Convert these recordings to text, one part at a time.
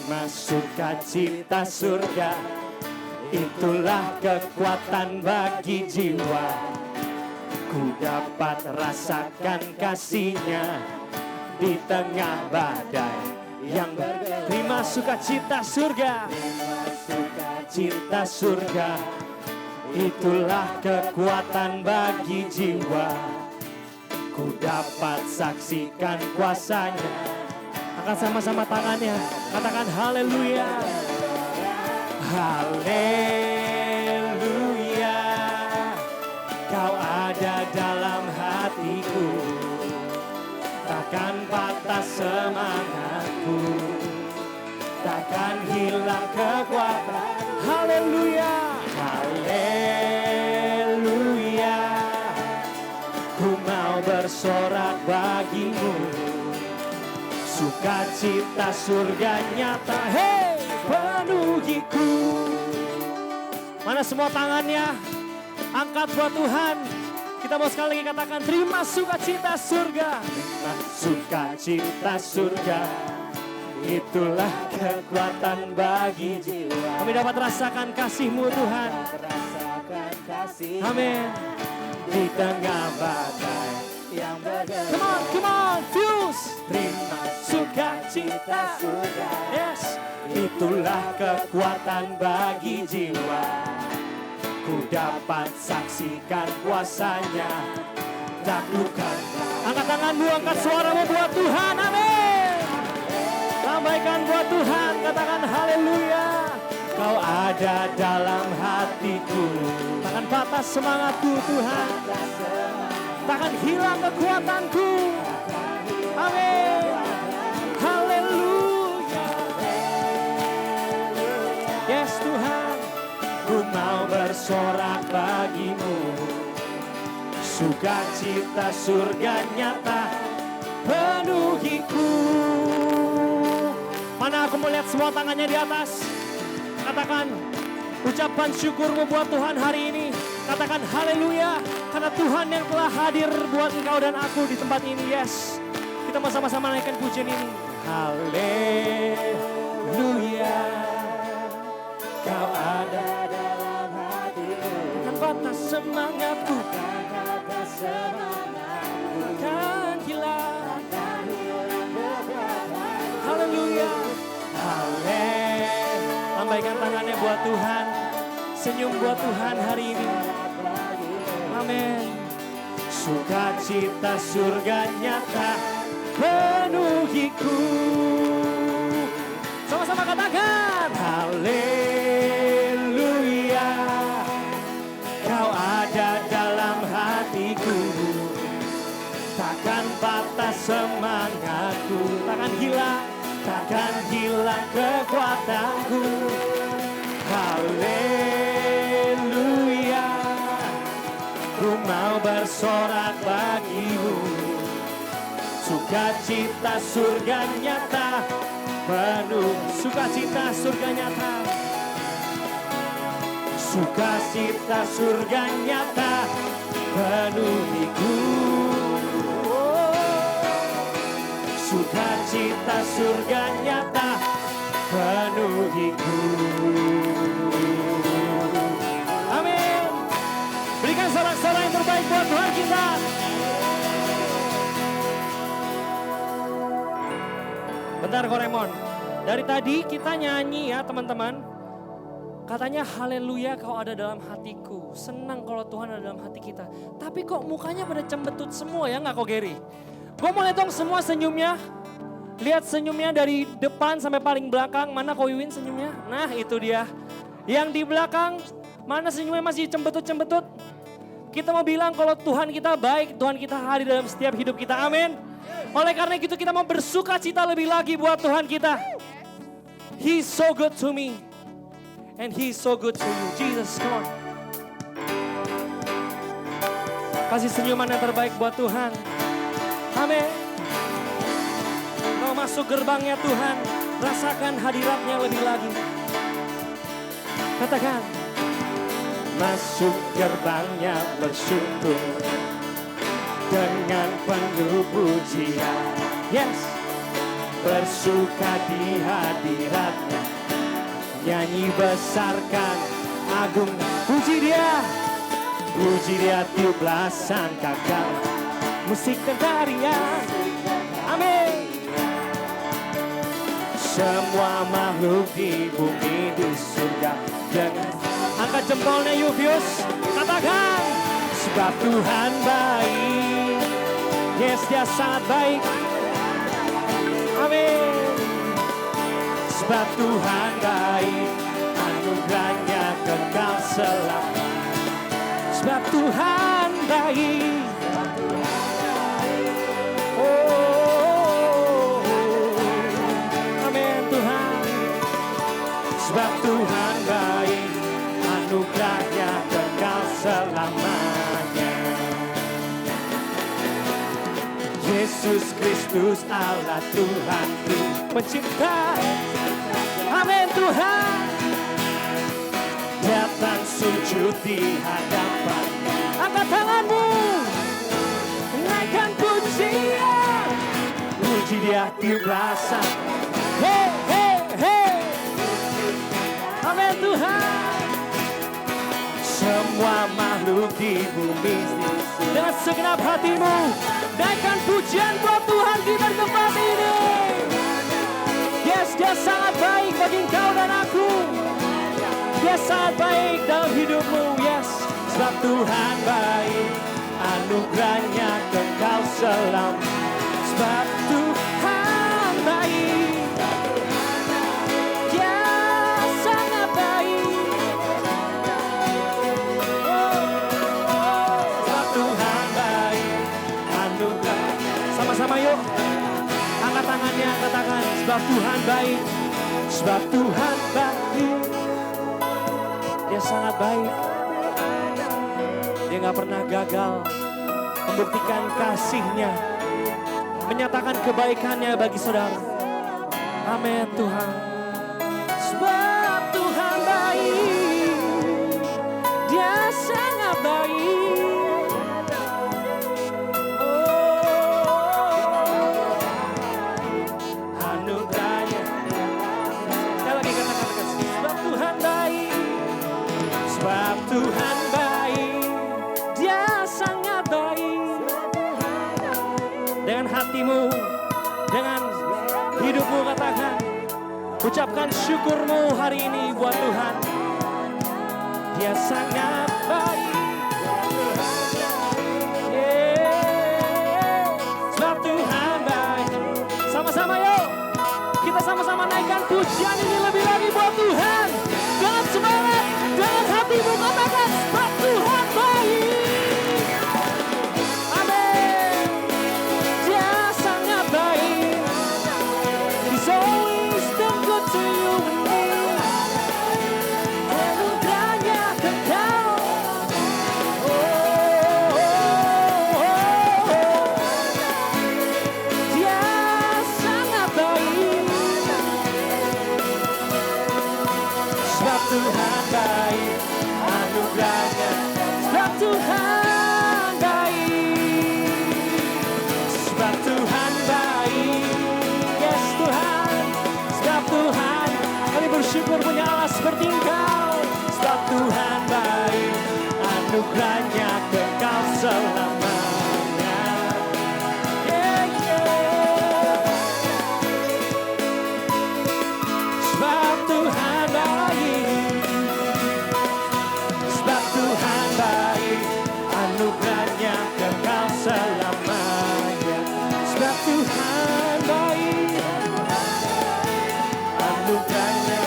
Terima sukacita surga, itulah kekuatan bagi jiwa. Ku dapat rasakan kasih-Nya di tengah badai yang terima sukacita surga. Terima sukacita surga, itulah kekuatan bagi jiwa. Ku dapat saksikan kuasa-Nya. Angkat sama-sama tangannya, katakan haleluya. Haleluya, Kau ada dalam hatiku, takkan patah semangatku, takkan hilang kekuatan. Haleluya, haleluya, ku mau bersorak bagimu. Sukacita surga nyata, hei, penuhiku. Mana semua tangannya? Angkat buat Tuhan. Kita mau sekali lagi katakan, terima sukacita surga. Terima sukacita surga, itulah kekuatan bagi jiwa. Kami dapat rasakan kasih-Mu Tuhan. Amin. Di tengah badai yang bergerak. Come on, fuse. Terima sukacita surga. Yes. Itulah kekuatan bagi jiwa. Ku dapat saksikan kuasa-Nya. Taklukan. Angkat tanganmu, angkat suaramu buat Tuhan. Amin. Lambaikan buat Tuhan. Katakan haleluya. Kau ada dalam hatiku. Takkan patah semangatku Tuhan. Takkan hilang kekuatanku. Amin. Haleluya. Yes Tuhan, ku mau bersorak bagimu. Sukacita surga nyata penuhiku. Mana aku melihat semua tangannya di atas. Katakan ucapan syukurmu buat Tuhan hari ini. Katakan haleluya. Karena Tuhan yang telah hadir buat engkau dan aku di tempat ini. Yes. Kita mau sama-sama naikkan pujian ini. Haleluya. Kau ada dalam hatiku. Bukan patah semangatku. Kan hilang. Haleluya. Haleluya. Lambaikan tangannya buat Tuhan. Senyum buat Tuhan hari ini. Amin. Sukacita surga nyata penuhiku. Sama-sama katakan haleluya. Kau ada dalam hatiku. Takkan patah semangatku. Takkan hilang kekuatanku. Haleluya. Ku mau bersorak bagimu. Sukacita surga nyata penuh. Sukacita surga nyata. Sukacita surga nyata penuhiku. Sukacita surga nyata penuhiku. Amin. Berikan sorak-sorak yang terbaik buat Tuhan kita. Bentar Koremon. Dari tadi kita nyanyi ya teman-teman. Katanya haleluya kau ada dalam hatiku. Senang kalau Tuhan ada dalam hati kita. Tapi kok mukanya pada cembetut semua ya nggak kok Gary? Gue mau lihat dong semua senyumnya. Lihat senyumnya dari depan sampai paling belakang. Mana Ko Wiwin senyumnya? Nah itu dia. Yang di belakang mana senyumnya masih cembetut-cembetut? Kita mau bilang kalau Tuhan kita baik. Tuhan kita hadir dalam setiap hidup kita. Amin. Oleh karena itu kita mau bersuka cita lebih lagi buat Tuhan kita. He's so good to me. And He's so good to you. Jesus, come on. Kasih senyuman yang terbaik buat Tuhan. Amin. Kau masuk gerbangnya Tuhan. Rasakan hadiratnya lebih lagi. Katakan. Masuk gerbangnya bersyukur. Dengan penuh pujian. Yes. bersuka di hadiratnya. Nyanyi besarkan agung, puji dia tiuplah sangkakala, musik dan tarian, amin. Semua makhluk di bumi di surga, dengan angkat jempolnya Yufius, katakan sebab Tuhan baik, yes dia sangat baik, amin. Sebab Tuhan baik, anugerahnya kekal selamanya. Sebab Tuhan baik, oh, amin Tuhan. Sebab Tuhan baik, anugerahnya kekal selamanya. Yesus Kristus Allah Tuhan ku pencipta, amin Tuhan. Datang sujud di hadapan, angkat tanganmu, naikkan pujian, puji dia tiuplah sang, hey hey hey, amin Tuhan. Semua makhluk di bumi dengan segenap hatimu, naikkan pujian buat Tuhan kita di tempat ini. Yes, dia sangat baik bagi engkau dan aku. Dia sangat baik dalam hidupmu, yes. Sebab Tuhan baik, anugerahnya kekal selamanya. Sebab Tuhan baik, dia sangat baik. Sebab Tuhan baik, anugerahnya. Sama-sama yuk, angkat tangannya, katakan sebab Tuhan baik. Sebab Tuhan baik, dia sangat baik. Dia gak pernah gagal membuktikan kasih-Nya, menyatakan kebaikannya bagi saudara. Amin Tuhan. Sebab Tuhan baik, dia sangat baik. Oh, anugerahnya. Sekali lagi katakan, sebab Tuhan baik. Sebab Tuhan baik, dia sangat baik. Dengan hatimu, dengan hidupmu katakan, ucapkan syukurmu hari ini buat Tuhan. Dia sangat baik. Yeah. Sebab Tuhan baik. Sama-sama yuk, kita sama-sama naikkan pujian ini lebih lagi buat Tuhan. Dengan semangat, dengan hatimu katakan sebab Tuhan baik. Amin. Dia sangat baik. He's always been good to you and me. Anugerahnya kekal. Oh, oh, oh, oh. Dia sangat baik. Sebab Tuhan baik, anugerahnya. Sebab Tuhan baik. Sebab Tuhan baik. Yes Tuhan. Sebab Tuhan, kami bersyukur punya Allah seperti Engkau. Sebab Tuhan baik, anugerahnya kekal selamanya. Yeah, yeah. Sebab Tuhan baik. Sebab Tuhan baik, anugerahnya kekal selamanya. Sebab Tuhan baik, anugerahnya.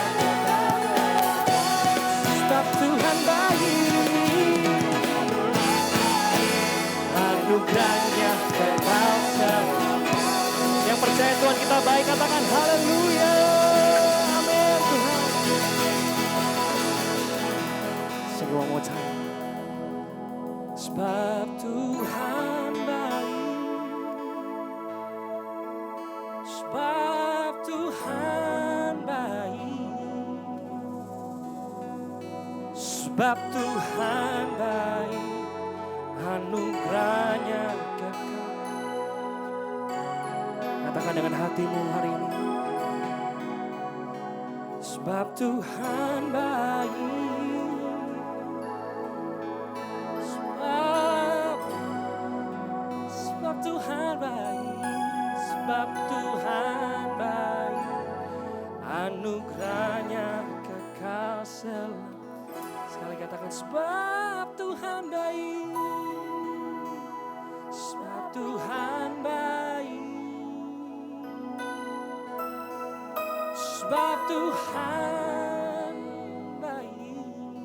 Sebab Tuhan baik, anugerahnya kekal selamanya. Yang percaya Tuhan kita baik, katakan haleluya. Amin Tuhan. Sing one more time. Sebab Tuhan baik. Sebab Tuhan baik. Sebab Tuhan baik, anugerahnya kekal. Katakan dengan hatimu hari ini. Sebab Tuhan baik. Sebab Tuhan baik. Sebab Tuhan baik. Anugerahnya kekal selalu. Sekali katakan sebab Tuhan baik. Sebab Tuhan baik. Sebab Tuhan baik.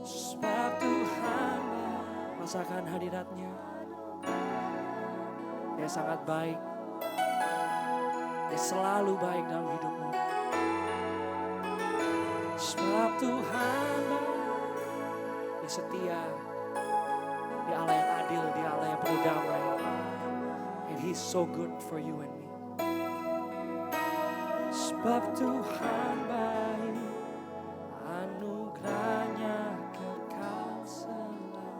Sebab Tuhan baik. Rasakan hadiratnya. Dia sangat baik. Dia selalu baik dalam hidupmu. Sebab Tuhan baik. Dia setia. Dia Allah yang adil. Dia Allah yang penuh damai. And He's so good for you and me. Sebab Tuhan baik, anugerahnya kekal selamanya.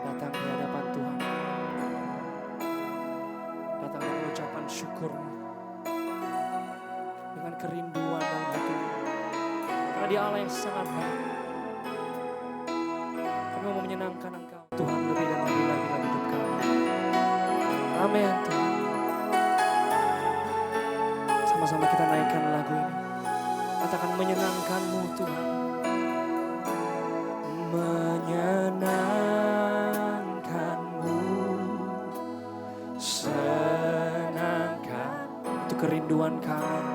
Datang di hadapan Tuhan, datang dengan ucapan syukurmu. Kerinduan dalam hatimu. Karena Dia Allah yang sangat baik. Kami mau menyenangkan Engkau. Tuhan lebih dan lebih lagi dalam hidup kami. Amin Tuhan. Sama-sama kita naikkan lagu ini. Katakan menyenangkan-Mu Tuhan. Menyenangkan-Mu. Senangkan. Itu kerinduan kami.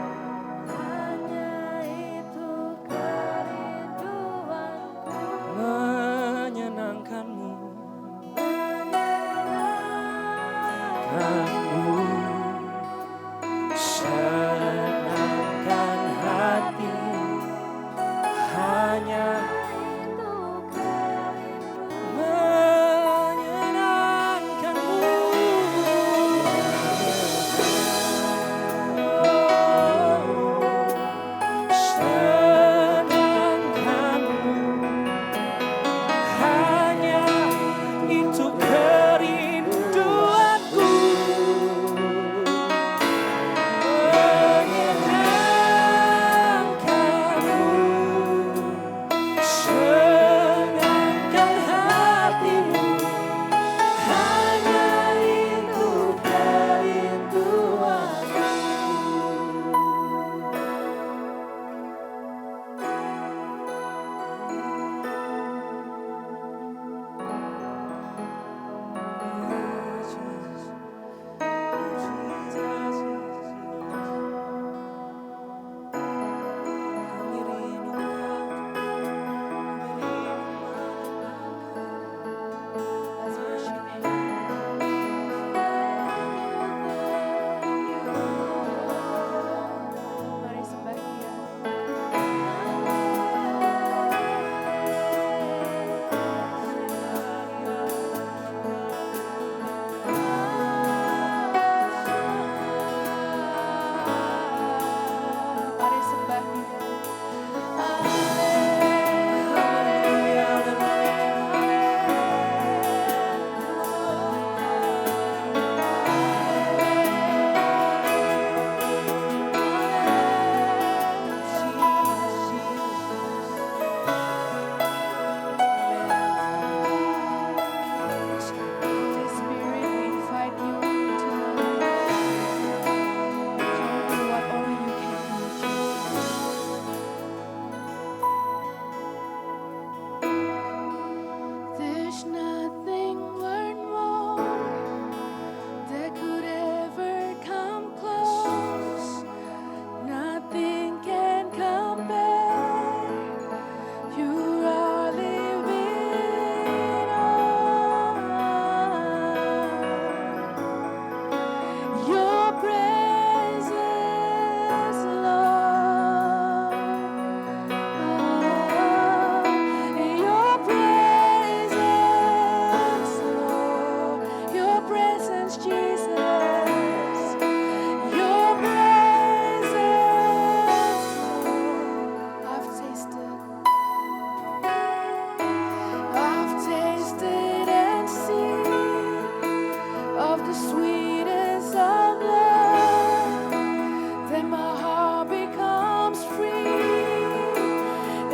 my heart becomes free,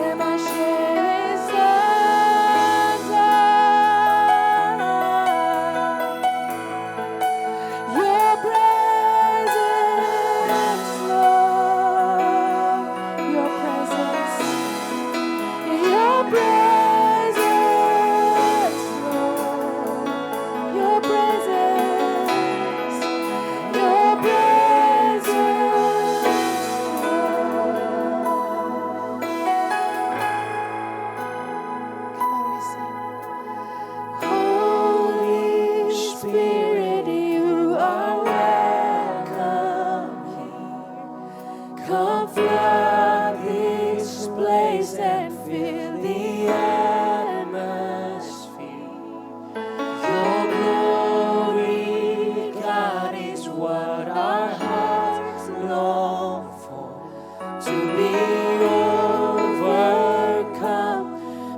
and my shame is undone. Your presence, Lord, your presence, your presence, Lord, your presence, your presence, Lord. Come on, we sing. Holy Spirit, you are welcome here. Come flood this place and fill the atmosphere. Your glory, God, is what our hearts long for. To be overcome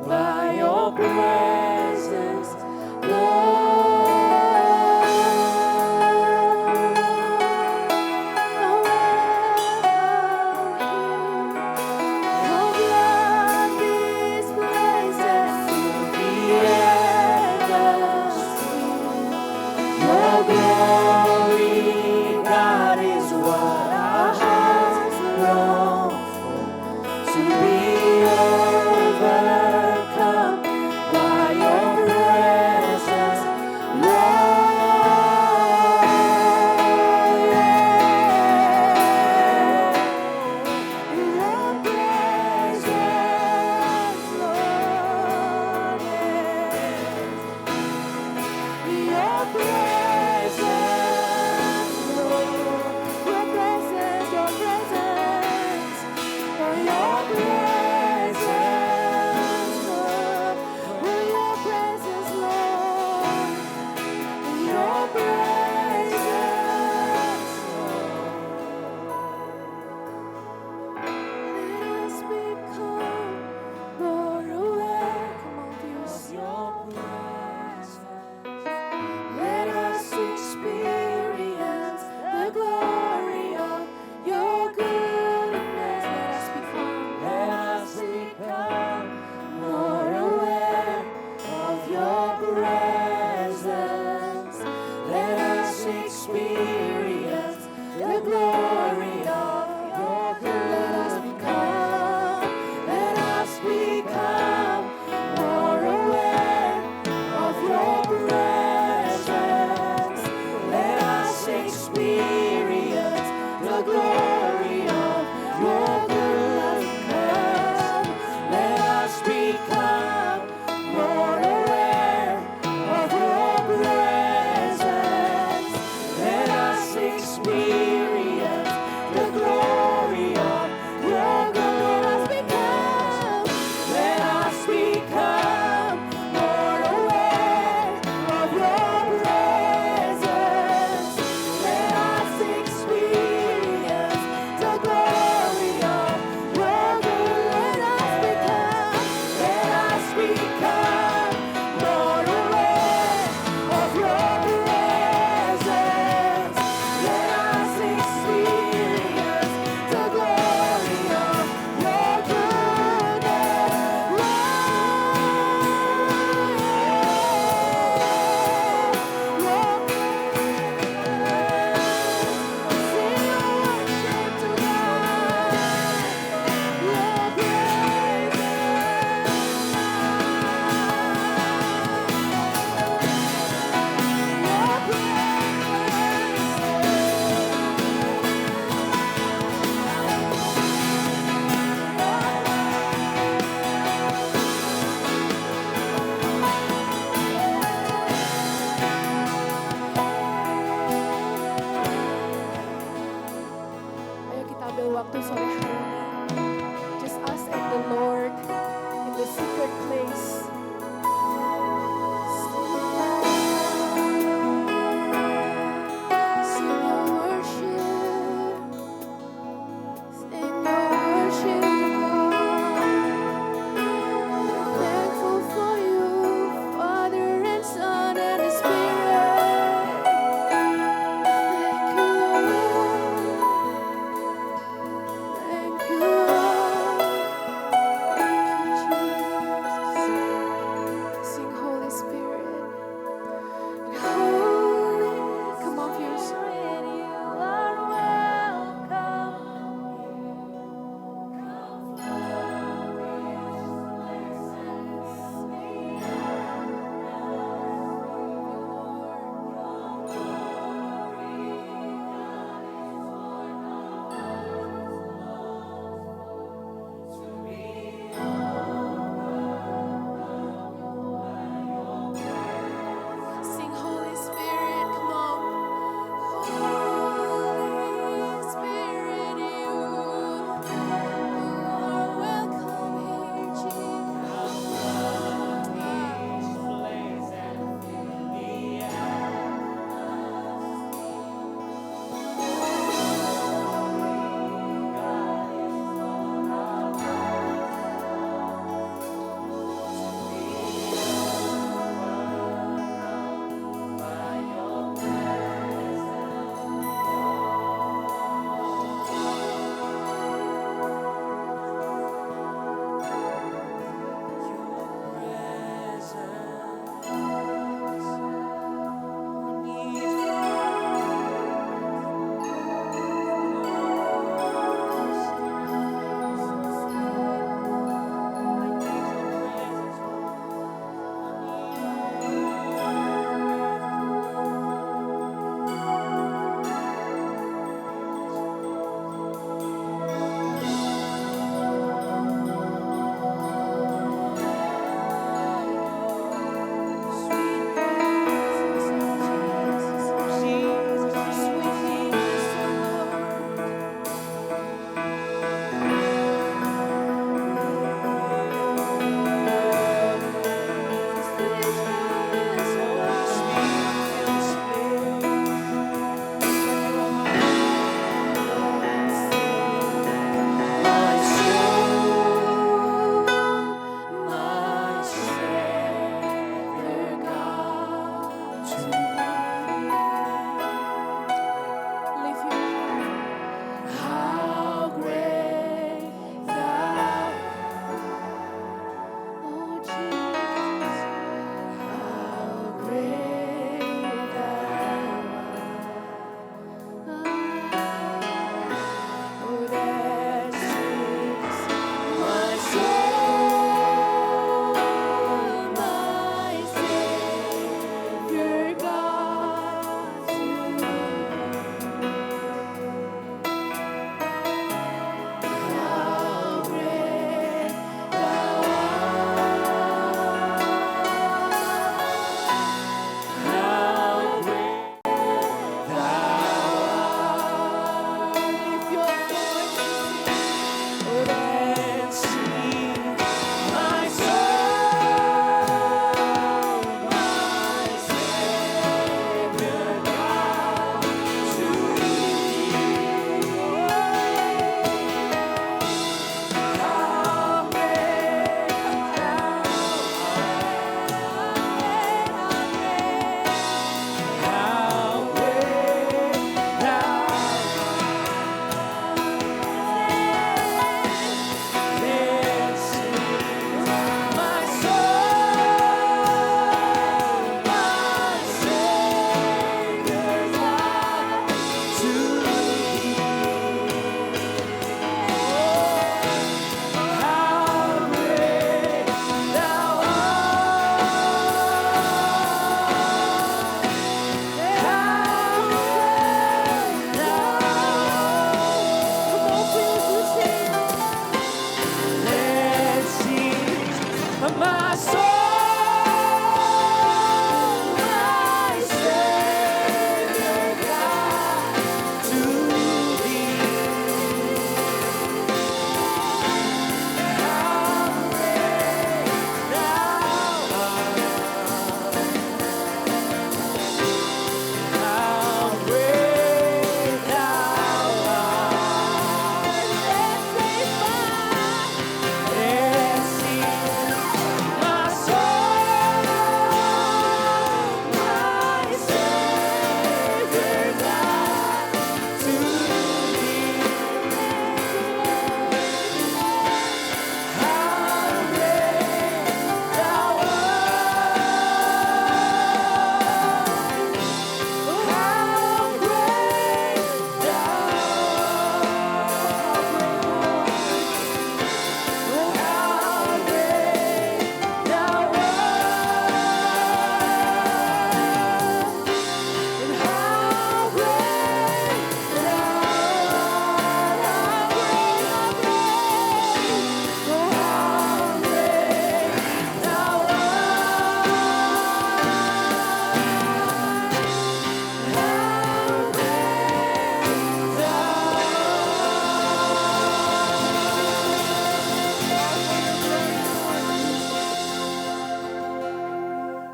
by your presence,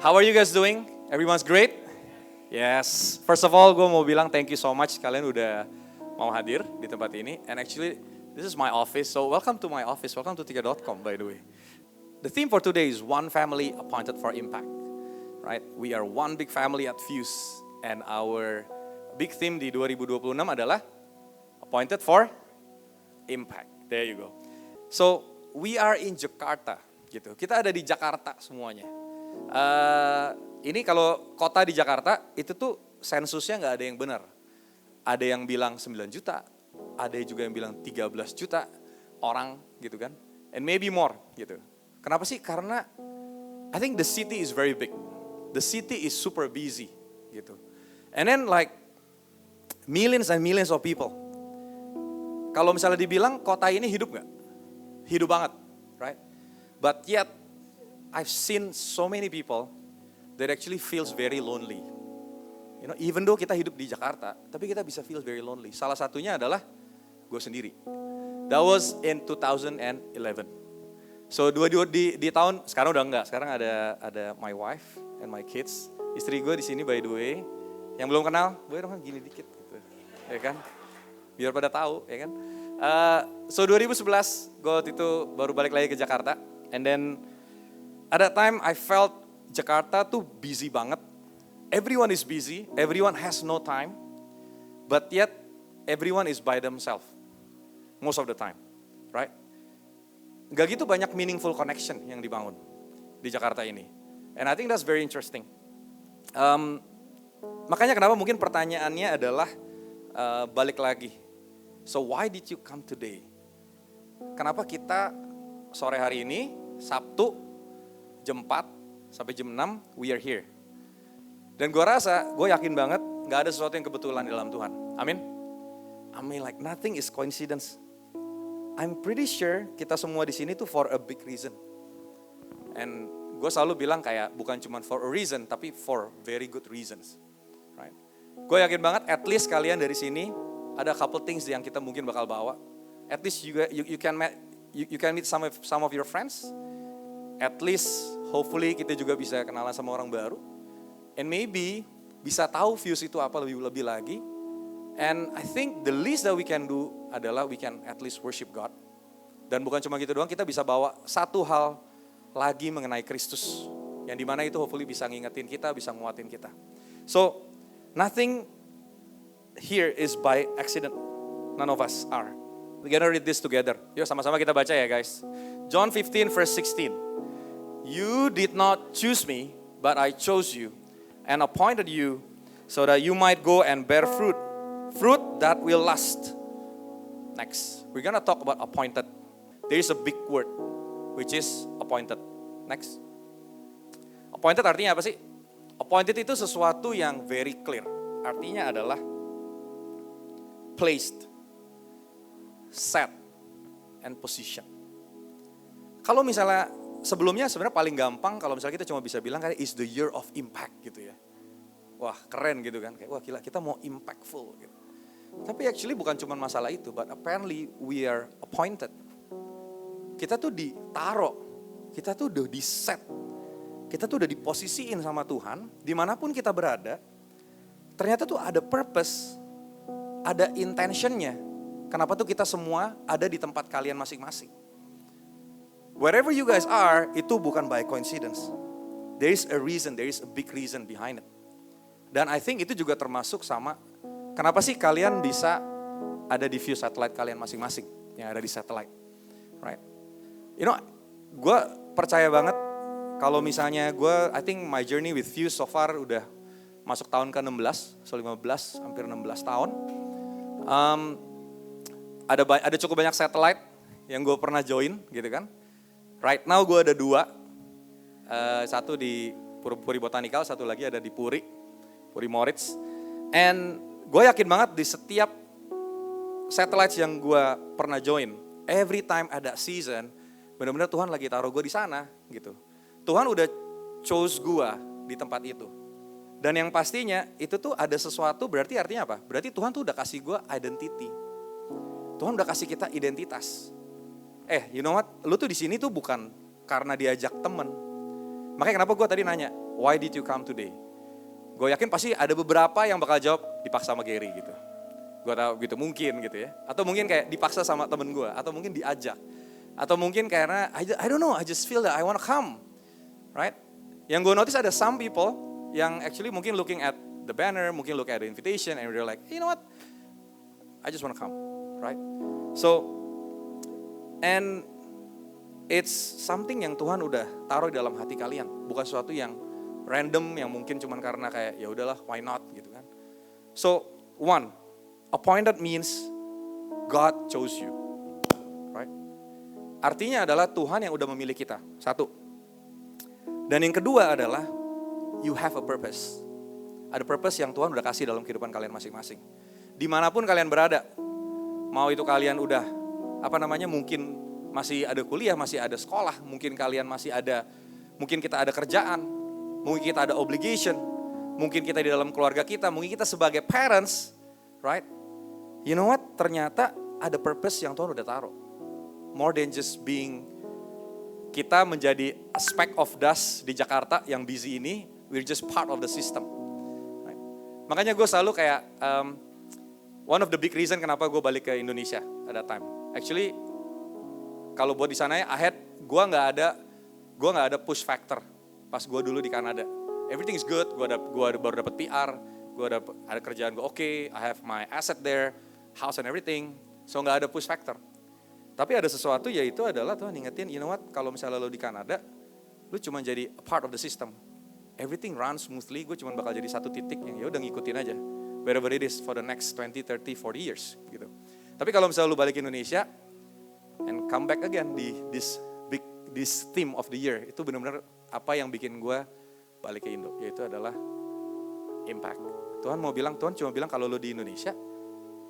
How are you guys doing? Everyone's great? Yes. First of all, gue mau bilang thank you so much kalian udah mau hadir di tempat ini. And actually, this is my office. So welcome to my office. Welcome to tiga.com by the way. The theme for today is one family appointed for impact. Right? We are one big family at Fuse. And our big theme di 2026 adalah appointed for impact. There you go. So we are in Jakarta. Gitu. Kita ada di Jakarta semuanya. Ini kalau kota di Jakarta itu tuh sensusnya nggak ada yang benar. Ada yang bilang 9 juta, ada juga yang bilang 13 juta orang gitu kan. And maybe more gitu. Kenapa sih? Karena I think the city is very big. The city is super busy gitu. And then like millions and millions of people. Kalau misalnya dibilang kota ini hidup nggak? Hidup banget, right? But yet I've seen so many people that actually feels very lonely. You know, even though kita hidup di Jakarta, tapi kita bisa feel very lonely. Salah satunya adalah gue sendiri. That was in 2011. So di tahun sekarang udah enggak. Sekarang ada my wife and my kids. Istri gue di sini by the way. Yang belum kenal, boleh dong gini dikit gitu. Ya kan? Biar pada tahu, ya kan? So 2011 gue waktu itu baru balik lagi ke Jakarta. And then at that time I felt Jakarta tuh busy banget. Everyone is busy, everyone has no time. But yet everyone is by themselves. Most of the time, right? Gak gitu banyak meaningful connection yang dibangun di Jakarta ini. And I think that's very interesting. Makanya kenapa mungkin pertanyaannya adalah balik lagi. So why did you come today? Kenapa kita sore hari ini, Sabtu, jam 4 sampai jam 6, we are here. Dan gue yakin banget gak ada sesuatu yang kebetulan di dalam Tuhan. Amin. I mean like nothing is coincidence. I'm pretty sure kita semua di sini tuh for a big reason. And gue selalu bilang kayak bukan cuma for a reason, tapi for very good reasons. Right? Gue yakin banget at least kalian dari sini ada couple things yang kita mungkin bakal bawa. At least you can meet some of your friends. At least hopefully kita juga bisa kenalan sama orang baru. And maybe bisa tahu views itu apa lebih lagi. And I think the least that we can do adalah we can at least worship God. Dan bukan cuma gitu doang, kita bisa bawa satu hal lagi mengenai Kristus. Yang dimana itu hopefully bisa ngingetin kita, bisa nguatin kita. So, nothing here is by accident. None of us are. We're gonna read this together. Yuk sama-sama kita baca ya guys. John 15 verse 16. You did not choose me, but I chose you and appointed you so that you might go and bear fruit. Fruit that will last. Next, we're gonna talk about appointed. There is a big word, which is appointed. Next. Appointed artinya apa sih? Appointed itu sesuatu yang very clear. Artinya adalah placed, set, and position. Kalau misalnya sebelumnya sebenarnya paling gampang kalau misalnya kita cuma bisa bilang kayak is the year of impact gitu ya. Wah keren gitu kan, kayak wah gila kita mau impactful gitu. Tapi actually bukan cuma masalah itu, but apparently we are appointed. Kita tuh ditaro, kita tuh udah di set, kita tuh udah diposisiin sama Tuhan, dimanapun kita berada, ternyata tuh ada purpose, ada intentionnya. Kenapa tuh kita semua ada di tempat kalian masing-masing. Wherever you guys are, itu bukan by coincidence. There is a reason, there is a big reason behind it. Dan I think itu juga termasuk sama, kenapa sih kalian bisa ada di view satellite kalian masing-masing, yang ada di satellite, right? You know, gue percaya banget kalau misalnya I think my journey with Fuse so far udah masuk tahun ke-16, so 15, hampir 16 tahun. Ada cukup banyak satellite yang gue pernah join gitu kan. Right now gue ada 2, satu di Puri Botanical, satu lagi ada di Puri Moritz. And gue yakin banget di setiap satellites yang gue pernah join, every time ada season, benar-benar Tuhan lagi taruh gue di sana gitu. Tuhan udah chose gue di tempat itu. Dan yang pastinya itu tuh ada sesuatu, berarti artinya apa? Berarti Tuhan tuh udah kasih gue identity. Tuhan udah kasih kita identitas. You know what? Lu tuh di sini tuh bukan karena diajak temen. Makanya kenapa gue tadi nanya, why did you come today? Gue yakin pasti ada beberapa yang bakal jawab dipaksa sama Gary gitu. Gue tahu gitu, mungkin gitu ya. Atau mungkin kayak dipaksa sama temen gue, atau mungkin diajak. Atau mungkin karena, I don't know, I just feel that I wanna come. Right? Yang gue notice ada some people yang actually mungkin looking at the banner, mungkin look at the invitation, and they're like, you know what, I just wanna come. Right? So, and it's something yang Tuhan udah taruh di dalam hati kalian. Bukan sesuatu yang random, yang mungkin cuman karena kayak, ya udahlah, why not gitu kan. So, one, appointed means God chose you, right? Artinya adalah Tuhan yang udah memilih kita, satu. Dan yang kedua adalah you have a purpose. Ada purpose yang Tuhan udah kasih dalam kehidupan kalian masing-masing. Dimanapun kalian berada, mau itu kalian udah mungkin masih ada kuliah, masih ada sekolah, mungkin kalian masih ada, mungkin kita ada kerjaan, mungkin kita ada obligation, mungkin kita di dalam keluarga kita, mungkin kita sebagai parents, right? You know what? Ternyata ada purpose yang Tuhan udah taruh. More than just being, kita menjadi a speck of dust di Jakarta yang busy ini, we're just part of the system. Right? Makanya gue selalu kayak, one of the big reason kenapa gue balik ke Indonesia at that time. Actually, kalau buat di sana ya, gue nggak ada push factor pas gue dulu di Kanada. Everything is good, gue baru dapat PR, gue ada kerjaan gue oke, I have my asset there, house and everything, so nggak ada push factor. Tapi ada sesuatu, yaitu adalah Tuhan ingetin, you know what, kalau misalnya lo di Kanada, lo cuma jadi a part of the system. Everything runs smoothly, gue cuma bakal jadi satu titik yang ya udah ngikutin aja. Wherever it is for the next 20, 30, 40 years gitu. Tapi kalau misalnya lo balik ke Indonesia, and come back again di this theme of the year, itu benar-benar apa yang bikin gue balik ke Indo, yaitu adalah impact. Tuhan cuma bilang kalau lo di Indonesia,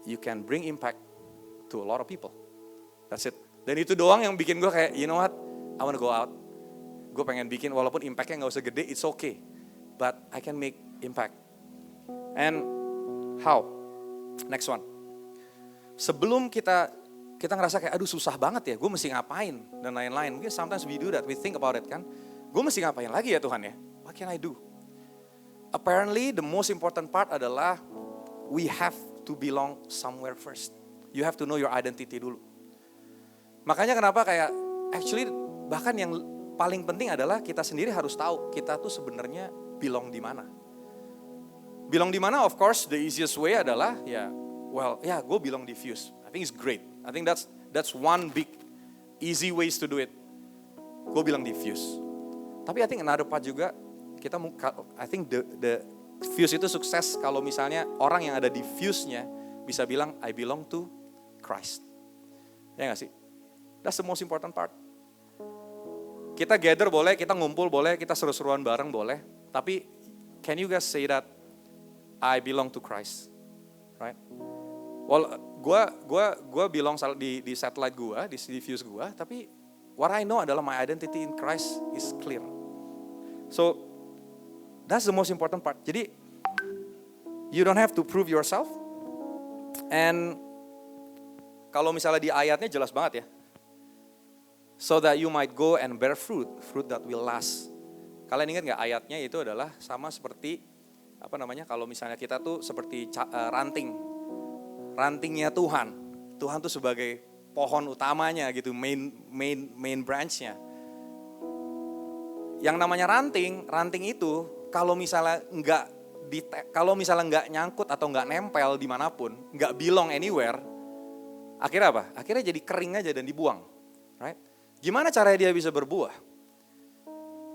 you can bring impact to a lot of people. That's it. Dan itu doang yang bikin gue kayak, you know what, I wanna go out. Gue pengen bikin, walaupun impactnya gak usah gede, it's okay. But I can make impact. And how? Next one. Sebelum kita ngerasa kayak, aduh susah banget ya, gue mesti ngapain, dan lain-lain. Mungkin sometimes we do that, we think about it kan. Gue mesti ngapain lagi ya Tuhan ya? What can I do? Apparently the most important part adalah, we have to belong somewhere first. You have to know your identity dulu. Makanya kenapa kayak, actually bahkan yang paling penting adalah kita sendiri harus tahu, kita tuh sebenarnya belong di mana. Belong di mana, of course, the easiest way adalah, gue belong di Fuse. I think it's great. I think that's one big easy ways to do it. Gue bilang di Fuse. Tapi I think another part juga, I think the Fuse itu sukses kalau misalnya orang yang ada di Fuse-nya bisa bilang, I belong to Christ. Ya gak sih? That's the most important part. Kita gather boleh, kita ngumpul boleh, kita seru-seruan bareng boleh. Tapi can you guys say that I belong to Christ? Right? Well, gue belong di satellite gue, di Fuse gue. Tapi what I know adalah my identity in Christ is clear. So that's the most important part. Jadi you don't have to prove yourself. And kalau misalnya di ayatnya jelas banget ya. So that you might go and bear fruit that will last. Kalian ingat nggak ayatnya itu adalah sama seperti kalau misalnya kita tuh seperti rantingnya Tuhan. Tuhan tuh sebagai pohon utamanya gitu, main branch-nya. Yang namanya ranting itu kalau misalnya nggak nyangkut atau nggak nempel dimanapun, nggak belong anywhere, akhirnya apa? Akhirnya jadi kering aja dan dibuang, right? Gimana caranya dia bisa berbuah?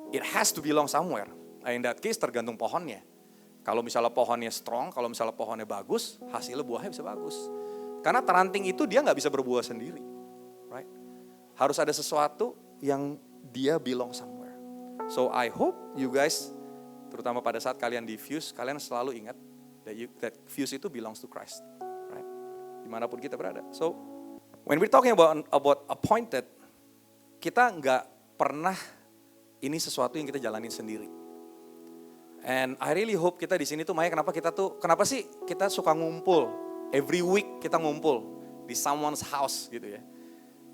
It has to belong somewhere. In that case tergantung pohonnya. Kalau misalnya pohonnya strong, kalau misalnya pohonnya bagus, hasilnya buahnya bisa bagus. Karena ranting itu dia nggak bisa berbuah sendiri, right? Harus ada sesuatu yang dia belong somewhere. So I hope you guys, terutama pada saat kalian di Fuse, kalian selalu ingat that Fuse itu belongs to Christ, right? Dimanapun kita berada. So when we're talking about appointed, kita nggak pernah ini sesuatu yang kita jalanin sendiri. And I really hope kita di sini tuh, Maya, kenapa sih kita suka ngumpul? Every week kita ngumpul di someone's house gitu ya.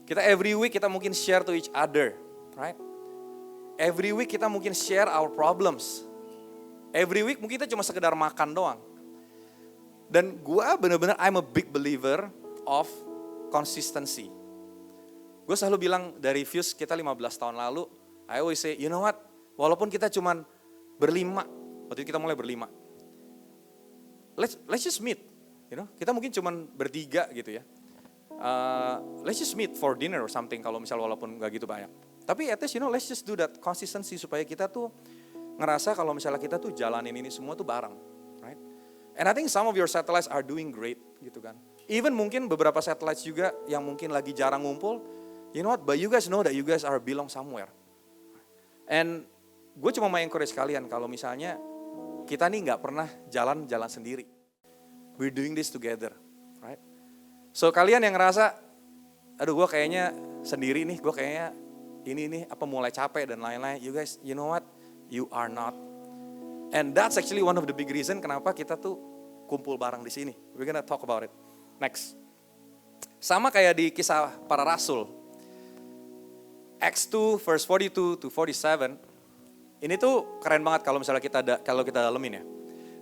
Kita every week kita mungkin share to each other, right? Every week kita mungkin share our problems. Every week mungkin kita cuma sekedar makan doang. Dan gue bener-bener I'm a big believer of consistency. Gue selalu bilang dari Fuse kita 15 tahun lalu, I always say, you know what, walaupun kita cuman berlima, waktu itu kita mulai berlima. Let's just meet, you know. Kita mungkin cuman bertiga gitu ya. Let's just meet for dinner or something kalau misal walaupun gak gitu banyak. Tapi at least you know, let's just do that consistency supaya kita tuh ngerasa kalau misalnya kita tuh jalanin ini semua tuh bareng. Right? And I think some of your satellites are doing great gitu kan. Even mungkin beberapa satellites juga yang mungkin lagi jarang ngumpul, you know what, but you guys know that you guys are belong somewhere. And gue cuma mau encourage kalian kalau misalnya kita nih gak pernah jalan-jalan sendiri. We're doing this together, right? So kalian yang ngerasa, aduh gue kayaknya sendiri nih, gue kayaknya ini nih apa mulai capek dan lain-lain. You guys, you know what? You are not. And that's actually one of the big reason kenapa kita tuh kumpul bareng di sini. We're gonna talk about it. Next. Sama kayak di kisah para rasul. Acts 2 verse 42 to 47. Ini tuh keren banget kalau misalnya kalau kita dalemin ya.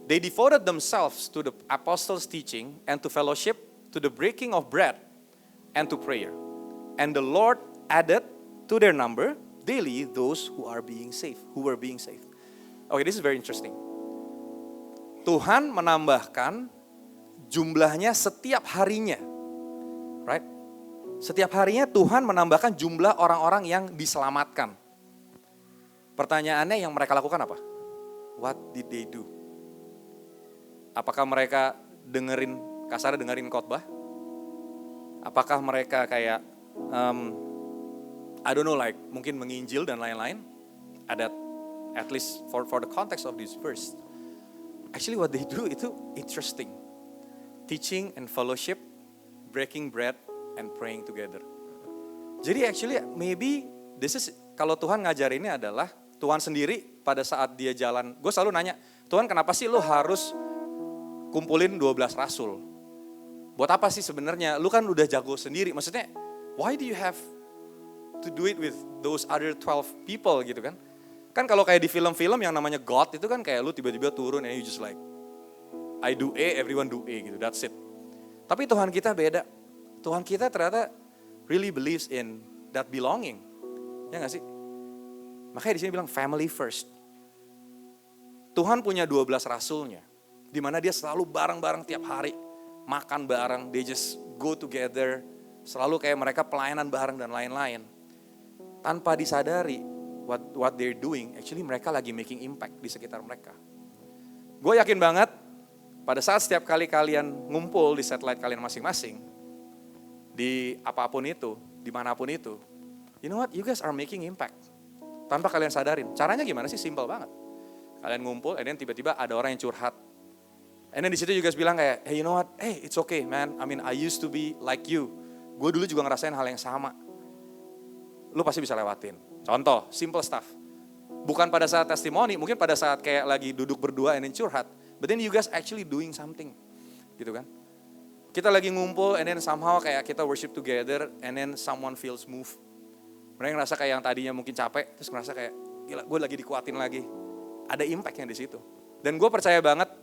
They devoted themselves to the apostles' teaching and to fellowship, to the breaking of bread and to prayer. And the Lord added to their number daily those who were being saved. Okay, this is very interesting. Tuhan menambahkan jumlahnya setiap harinya. Right? Setiap harinya Tuhan menambahkan jumlah orang-orang yang diselamatkan. Pertanyaannya yang mereka lakukan apa? What did they do? Apakah mereka dengerin khotbah? Apakah mereka kayak I don't know, like mungkin menginjil dan lain-lain? Ada, at least for the context of this verse. Actually what they do itu interesting. Teaching and fellowship, breaking bread and praying together. Jadi actually maybe this is, kalau Tuhan ngajarinnya adalah Tuhan sendiri pada saat dia jalan. Gue selalu nanya, Tuhan kenapa sih lu harus kumpulin 12 rasul? Buat apa sih sebenarnya? Lu kan udah jago sendiri. Maksudnya, why do you have to do it with those other 12 people gitu kan? Kan kalau kayak di film-film yang namanya God itu kan kayak lu tiba-tiba turun and you just like, I do A, everyone do A gitu, that's it. Tapi Tuhan kita beda. Tuhan kita ternyata really believes in that belonging. Ya gak sih? Makanya di sini bilang family first. Tuhan punya 12 rasulnya. Di mana dia selalu bareng-bareng tiap hari. Makan bareng, they just go together. Selalu kayak mereka pelayanan bareng dan lain-lain. Tanpa disadari what they're doing, actually mereka lagi making impact di sekitar mereka. Gue yakin banget pada saat setiap kali kalian ngumpul di satellite kalian masing-masing, di apapun itu, dimanapun itu, you know what, you guys are making impact. Tanpa kalian sadarin. Caranya gimana sih? Simple banget. Kalian ngumpul, and then tiba-tiba ada orang yang curhat. And then di situ you guys bilang kayak, hey you know what, hey it's okay man, I mean I used to be like you. Gue dulu juga ngerasain hal yang sama. Lu pasti bisa lewatin. Contoh, simple stuff. Bukan pada saat testimoni, mungkin pada saat kayak lagi duduk berdua and then curhat. But then you guys actually doing something. Gitu kan. Kita lagi ngumpul and then somehow kayak kita worship together and then someone feels moved. Mereka ngerasa kayak yang tadinya mungkin capek, terus ngerasa kayak, gila gue lagi dikuatin lagi. Ada impact yang di situ. Dan gue percaya banget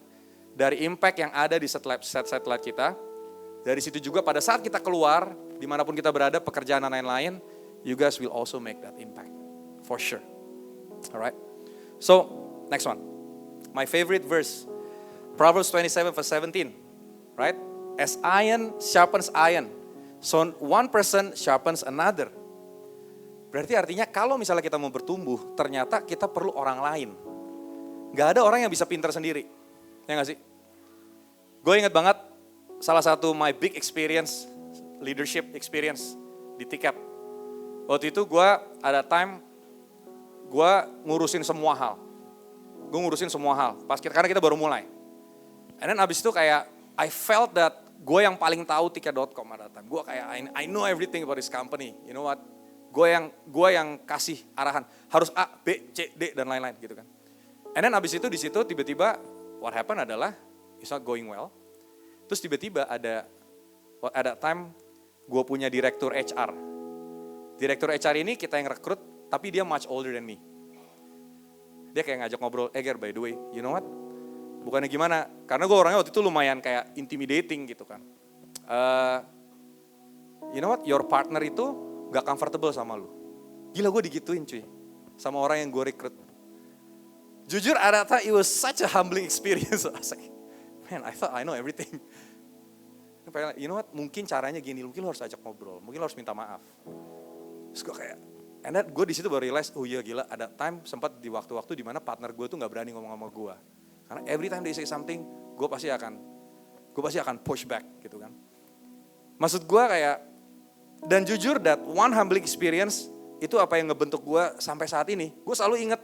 dari impact yang ada di satellite kita, dari situ juga pada saat kita keluar, dimanapun kita berada, pekerjaan dan lain-lain, you guys will also make that impact. For sure. Alright. So, next one. My favorite verse. Proverbs 27 verse 17. Right? As iron sharpens iron, so one person sharpens another. Berarti artinya kalau misalnya kita mau bertumbuh, ternyata kita perlu orang lain. Gak ada orang yang bisa pintar sendiri. Ya gak sih? Gue inget banget salah satu my big experience, leadership experience di TCAP. Waktu itu gue ada time, gue ngurusin semua hal. Karena kita baru mulai. And then abis itu kayak, I felt that gue yang paling tahu tiket.com ada time. Gue kayak, I know everything about this company. You know what? Gue yang kasih arahan. Harus A, B, C, D, dan lain-lain gitu kan. And then abis itu di situ tiba-tiba, what happened adalah, it's not going well. Terus tiba-tiba ada time, gue punya direktur HR. Direktur HR ini kita yang rekrut, tapi dia much older than me. dia kayak ngajak ngobrol, Ger by the way, you know what? Bukannya gimana, karena gue orangnya waktu itu lumayan kayak intimidating gitu kan. You know what, your partner itu gak comfortable sama lu. Gila gue digituin cuy, sama orang yang gue rekrut. Jujur I thought it was such a humbling experience. I was like, man, I thought I know everything. You know what, mungkin caranya gini, mungkin lo harus ajak ngobrol, mungkin lo harus minta maaf. Terus gue kayak, and then gue di situ baru realize, oh iya gila, ada time sempat di waktu-waktu dimana partner gue tuh gak berani ngomong sama gue. Karena every time they say something, gue pasti akan push back gitu kan. Maksud gue kayak, dan jujur that one humbling experience, itu apa yang ngebentuk gue sampai saat ini. Gue selalu inget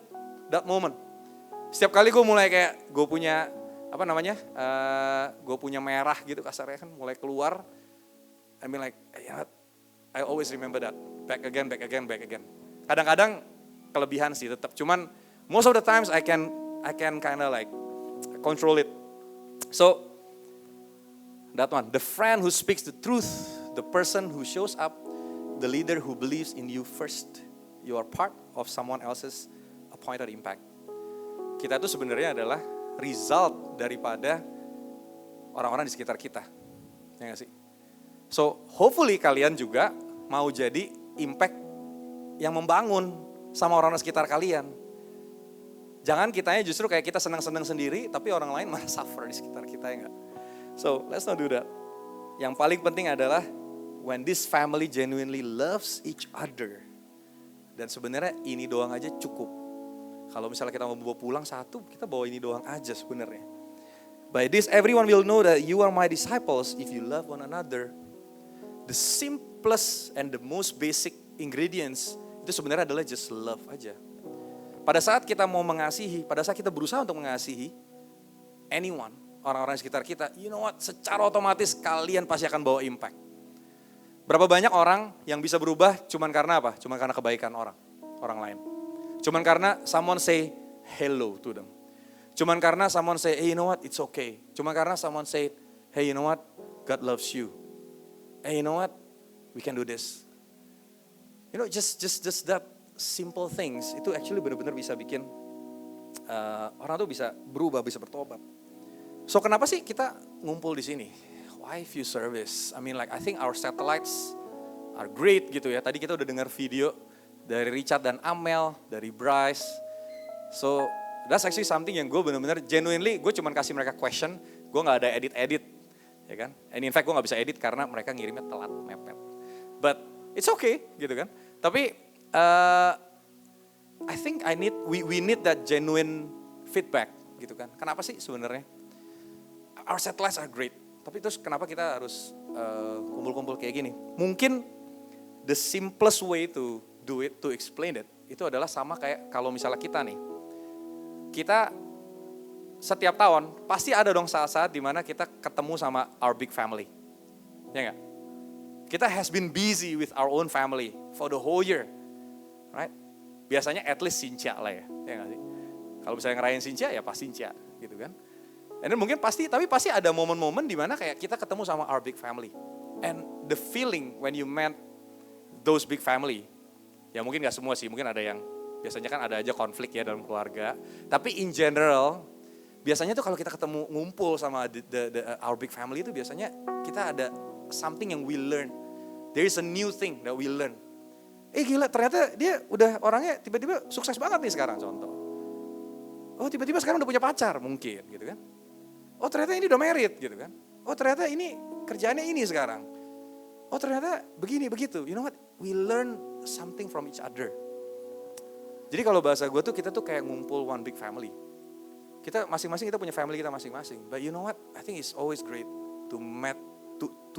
that moment. Setiap kali gue mulai kayak, gue punya, gue punya merah gitu kasarnya kan, mulai keluar. I mean like, yeah, I always remember that. Back again. Kadang-kadang kelebihan sih tetap. Cuman most of the times I can kind of like control it. So that one, the friend who speaks the truth, the person who shows up, the leader who believes in you first. You are part of someone else's appointed impact. Kita itu sebenarnya adalah result daripada orang-orang di sekitar kita. Ya gak sih? So hopefully kalian juga mau jadi impact yang membangun sama orang-orang sekitar kalian. Jangan kitanya justru kayak kita senang-senang sendiri, tapi orang lain malah suffer di sekitar kita, ya enggak? So, let's not do that. Yang paling penting adalah when this family genuinely loves each other. Dan sebenarnya ini doang aja cukup. Kalau misalnya kita mau bawa pulang satu, kita bawa ini doang aja sebenarnya. By this everyone will know that you are my disciples if you love one another. The simplest and the most basic ingredients itu sebenarnya adalah just love aja. Pada saat kita mau mengasihi, pada saat kita berusaha untuk mengasihi anyone, orang-orang di sekitar kita, you know what, secara otomatis kalian pasti akan bawa impact. Berapa banyak orang yang bisa berubah cuman karena apa? Cuman karena kebaikan orang lain. Cuman karena someone say hello to them. Cuman karena someone say, hey you know what, it's okay. Cuman karena someone say, hey you know what, God loves you. Hey you know what, we can do this. You know, just that simple things itu actually benar-benar bisa bikin orang tuh bisa berubah, bisa bertobat. So kenapa sih kita ngumpul di sini? Why Fuse Service? I mean like I think our satellites are great gitu ya. Tadi kita udah dengar video dari Richard dan Amel, dari Bryce. So that's actually something yang gue benar-benar genuinely, gue cuman kasih mereka question, gue nggak ada edit, ya kan? And in fact gue nggak bisa edit karena mereka ngirimnya telat, mepet. But it's okay gitu kan? Tapi I think we need that genuine feedback gitu kan. Kenapa sih sebenarnya? Our satellites are great, tapi terus kenapa kita harus kumpul-kumpul kayak gini? Mungkin the simplest way to do it, to explain it, itu adalah sama kayak kalau misalnya kita nih. Kita setiap tahun pasti ada dong saat-saat dimana kita ketemu sama our big family. Ya enggak? Kita has been busy with our own family for the whole year. Right? Biasanya at least Sincia lah ya nggak sih? Kalau misalnya ngerayain Sincia ya pasti Sincia gitu kan. And then mungkin pasti ada momen-momen di mana kayak kita ketemu sama our big family. And the feeling when you met those big family, ya mungkin nggak semua sih, mungkin ada yang biasanya kan ada aja konflik ya dalam keluarga. Tapi in general, biasanya tuh kalau kita ketemu ngumpul sama our big family itu biasanya kita ada something yang we learn. There is a new thing that we learn. Gila ternyata dia udah orangnya tiba-tiba sukses banget nih sekarang contoh. Oh tiba-tiba sekarang udah punya pacar mungkin gitu kan. Oh ternyata ini udah married gitu kan. Oh ternyata ini kerjaannya ini sekarang. Oh ternyata begini begitu. You know what? We learn something from each other. Jadi kalau bahasa gue tuh kita tuh kayak ngumpul one big family. Kita masing-masing kita punya family kita masing-masing. But you know what? I think it's always great to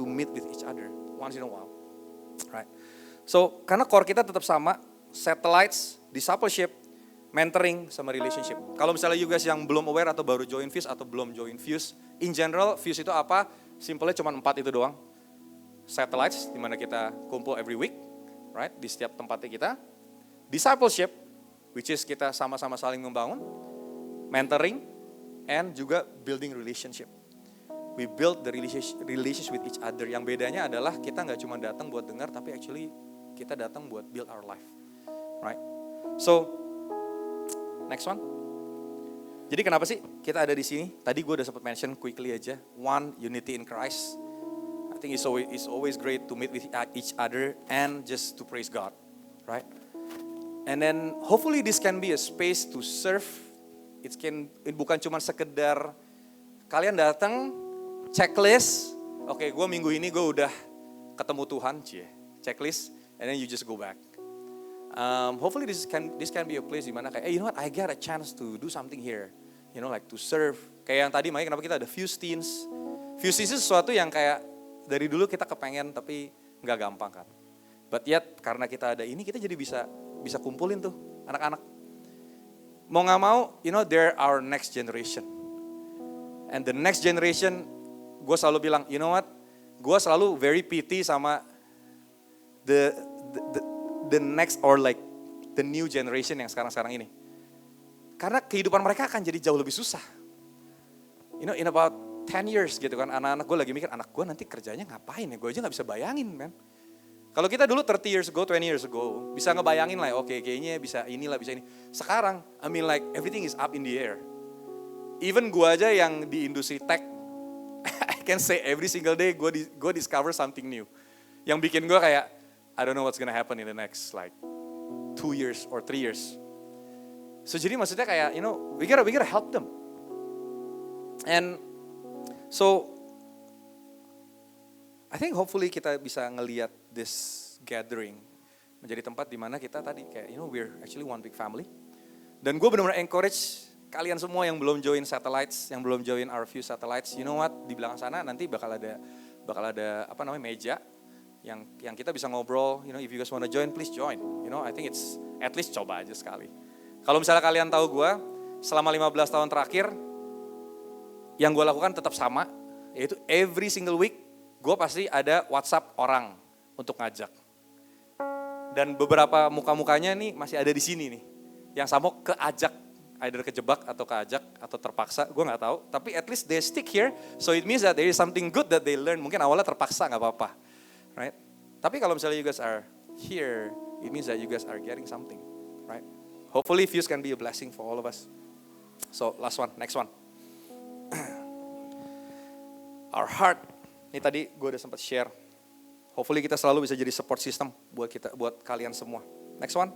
meet with each other once in a while. Right? So, karena core kita tetap sama, satellites, discipleship, mentoring, sama relationship. Kalau misalnya you guys yang belum aware atau baru join Fuse atau belum join Fuse, in general Fuse itu apa? Simpelnya cuma 4 itu doang. Satellites, di mana kita kumpul every week, right? Di setiap tempatnya kita. Discipleship, which is kita sama-sama saling membangun. Mentoring, and juga building relationship. We build the relationship with each other. Yang bedanya adalah kita nggak cuma datang buat dengar, tapi actually kita datang buat build our life, right? So Next one. Jadi kenapa sih kita ada di sini? Tadi gue udah sempat mention quickly aja. One, unity in Christ. I think it's always great to meet with each other and just to praise God, right? And then hopefully this can be a space to serve. It bukan cuma sekedar kalian datang, checklist. Oke, gue minggu ini gue udah ketemu Tuhan, checklist, and then you just go back. Hopefully this can be a place di mana kayak, you know what, I got a chance to do something here, you know, like to serve. Kayak yang tadi, makanya kenapa kita ada Fuse Teens. Fuse Teens itu sesuatu yang kayak dari dulu kita kepengen tapi nggak gampang kan. But yet karena kita ada ini, kita jadi bisa kumpulin tuh anak-anak. Mau nggak mau, you know, they're our next generation. And the next generation, gue selalu bilang, you know what, gue selalu very pity sama the next or like the new generation yang sekarang ini. Karena kehidupan mereka akan jadi jauh lebih susah. You know, in about 10 years gitu kan, anak-anak gue lagi mikir, anak gue nanti kerjanya ngapain ya, gue aja gak bisa bayangin, man. Kalau kita dulu 30 years ago, 20 years ago, bisa ngebayangin lah, oke, kayaknya bisa inilah, bisa ini. Sekarang, I mean like everything is up in the air. Even gue aja yang di industri tech, I can say every single day gue discover something new. Yang bikin gue kayak, I don't know what's gonna happen in the next like 2 years or 3 years. So jadi maksudnya kayak, you know, we gotta help them. And so, I think hopefully kita bisa ngelihat this gathering menjadi tempat di mana kita tadi kayak, you know, we're actually one big family. Dan gue benar-benar encourage kalian semua yang belum join satellites, yang belum join our few satellites, you know what, di belakang sana nanti bakal ada apa namanya, meja yang kita bisa ngobrol, you know, if you guys wanna join, please join. You know, I think it's at least coba aja sekali. Kalau misalnya kalian tahu gue, selama 15 tahun terakhir, yang gue lakukan tetap sama, yaitu every single week, gue pasti ada WhatsApp orang untuk ngajak. Dan beberapa muka-mukanya nih masih ada di sini nih, yang sama keajak, either kejebak atau keajak atau terpaksa, gue nggak tahu. Tapi at least they stick here, so it means that there is something good that they learn. Mungkin awalnya terpaksa nggak apa-apa, right? Tapi kalau misalnya you guys are here, it means that you guys are getting something, right? Hopefully Fuse can be a blessing for all of us. So last one, next one. Our heart, ini tadi gue udah sempat share. Hopefully kita selalu bisa jadi support system buat kita, buat kalian semua. Next one.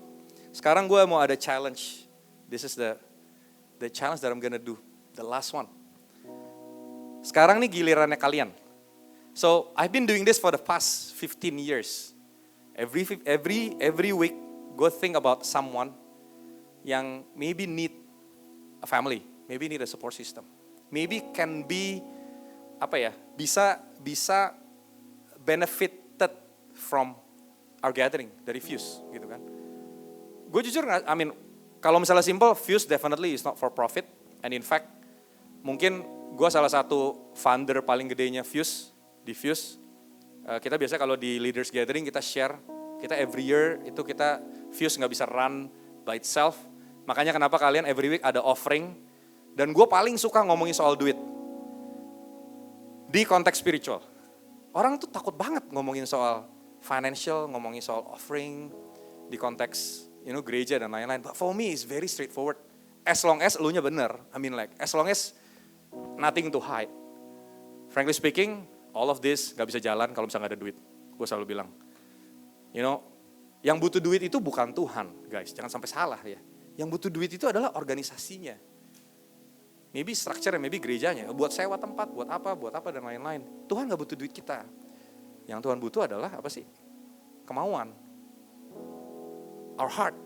Sekarang gue mau ada challenge. This is the challenge that I'm gonna do. The last one. Sekarang nih gilirannya kalian. So I've been doing this for the past 15 years. Every week, gue think about someone yang maybe need a family, maybe need a support system, maybe can be bisa benefited from our gathering dari Fuse gitu kan. Gue jujur, I mean, kalau misalnya simple, Fuse definitely is not for profit, and in fact, mungkin gue salah satu founder paling gedenya Fuse, di Fuse. Kita biasa kalau di leaders gathering kita share, kita every year itu kita Fuse nggak bisa run by itself, makanya kenapa kalian every week ada offering, dan gue paling suka ngomongin soal duit. Di konteks spiritual, orang tuh takut banget ngomongin soal financial, ngomongin soal offering, di konteks, you know, gereja dan lain-lain. But for me it's very straightforward. As long as elunya bener, I mean like, as long as nothing to hide. Frankly speaking, all of this gak bisa jalan kalau misalnya gak ada duit. Gue selalu bilang, you know, yang butuh duit itu bukan Tuhan, guys, jangan sampai salah ya. Yang butuh duit itu adalah organisasinya. Maybe structure, maybe gerejanya, buat sewa tempat, buat apa dan lain-lain. Tuhan gak butuh duit kita. Yang Tuhan butuh adalah apa sih? Kemauan. Our heart,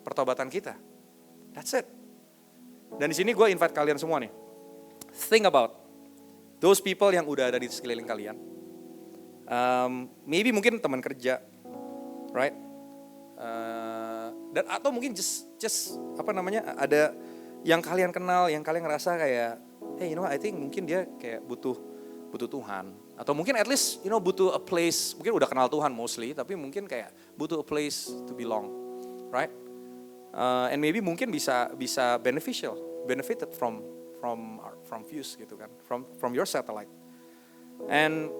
pertobatan kita. That's it. Dan di sini gue invite kalian semua nih. Think about those people yang udah ada di sekeliling kalian. Maybe mungkin teman kerja, right? Dan atau mungkin just apa namanya, ada yang kalian kenal, yang kalian ngerasa kayak, hey, you know, I think mungkin dia kayak butuh Tuhan. Atau mungkin at least, you know, butuh a place, mungkin udah kenal Tuhan mostly, tapi mungkin kayak butuh a place to belong, right? And maybe mungkin bisa benefited from Fuse gitu kan, from your satellite. And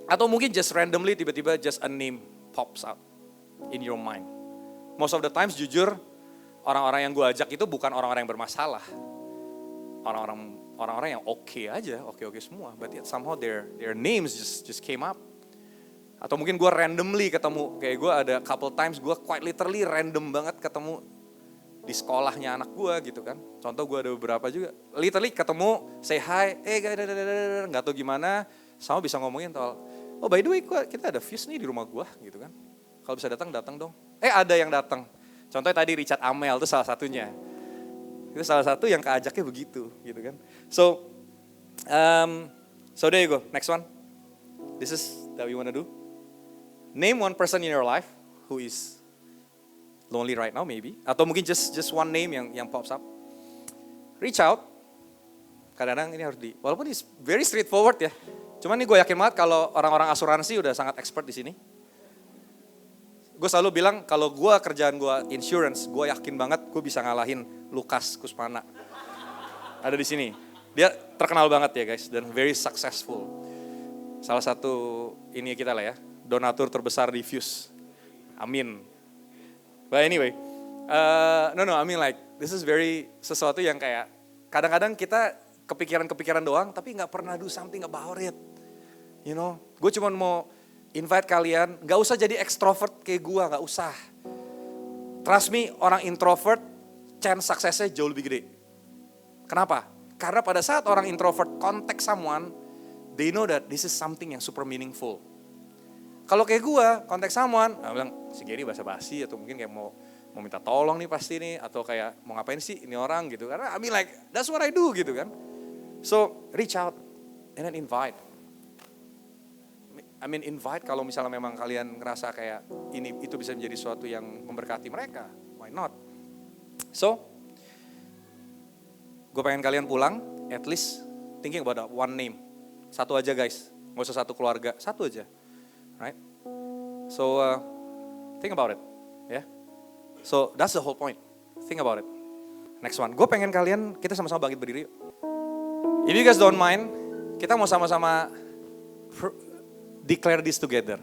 atau mungkin just randomly tiba-tiba just a name pops up in your mind. Most of the times jujur, orang-orang yang gue ajak itu bukan orang-orang yang bermasalah. Orang-orang yang oke aja, oke semua. But yet somehow their names just came up. Atau mungkin gue randomly ketemu, kayak gue ada couple times gue quite literally random banget ketemu di sekolahnya anak gue gitu kan. Contoh gue ada beberapa juga, literally ketemu, say hi, gak tau gimana, sama bisa ngomongin soal, oh by the way kita ada Fuse nih di rumah gue gitu kan. Kalau bisa datang dong. Ada yang datang. Contohnya tadi Richard Amel itu salah satunya. Itu salah satu yang keajaknya begitu gitu kan. So there you go, next one. This is that we wanna do. Name one person in your life who is lonely right now maybe. Atau mungkin just one name yang pops up. Reach out. Kadang-kadang ini harus walaupun ini very straightforward ya. Cuman nih gue yakin banget kalau orang-orang asuransi udah sangat expert di sini. Gue selalu bilang kalau gue kerjaan gue insurance, gue yakin banget gue bisa ngalahin Lukas Kusmana. Ada di sini. Dia terkenal banget ya guys dan very successful. Salah satu ini kita lah ya. Donatur terbesar di Fuse. Amin. But anyway, I mean like this is very sesuatu yang kayak kadang-kadang kita kepikiran doang tapi nggak pernah do something about it. You know, gue cuma mau invite kalian, nggak usah jadi extrovert kayak gue, nggak usah. Trust me, orang introvert chance suksesnya jauh lebih gede. Kenapa? Karena pada saat orang introvert contact someone, they know that this is something yang super meaningful. Kalau kayak gue, kontak someone, bilang si Gary basa-basi atau mungkin kayak mau minta tolong nih pasti nih atau kayak mau ngapain sih ini orang gitu. Karena I mean like that's what I do gitu kan. So reach out and then invite. Invite kalau misalnya memang kalian ngerasa kayak itu bisa menjadi sesuatu yang memberkati mereka. Why not? So, gue pengen kalian pulang at least thinking about one name. Satu aja guys, gak usah satu keluarga, satu aja. Right? So, think about it. Yeah? So, that's the whole point. Think about it. Next one. Gue pengen kalian, kita sama-sama bangkit berdiri yuk. If you guys don't mind, kita mau sama-sama declare this together.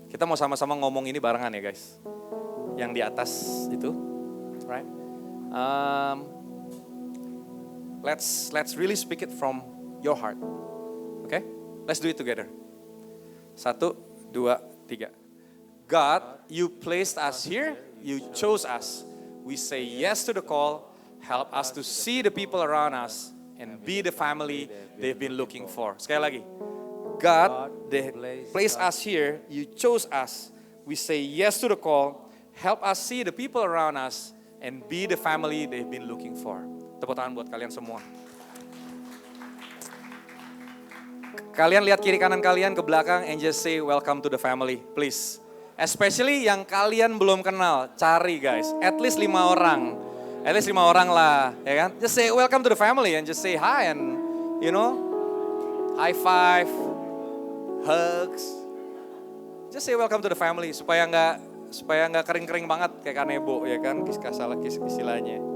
Kita mau sama-sama ngomong ini barengan ya guys. Yang di atas itu. Right? Let's really speak it from your heart. Okay? Let's do it together. 1, 2, 3. God, you placed us here, you chose us. We say yes to the call, help us to see the people around us and be the family they've been looking for. Sekali lagi. God, they placed us here, you chose us. We say yes to the call, help us see the people around us and be the family they've been looking for. Tepuk tangan buat kalian semua. Kalian lihat kiri kanan kalian ke belakang and just say welcome to the family, please. Especially yang kalian belum kenal, cari guys, at least 5 orang. At least 5 orang lah, ya kan? Just say welcome to the family and just say hi and you know, high five, hugs. Just say welcome to the family supaya nggak kering-kering banget kayak kanebo ya kan, salah istilahnya.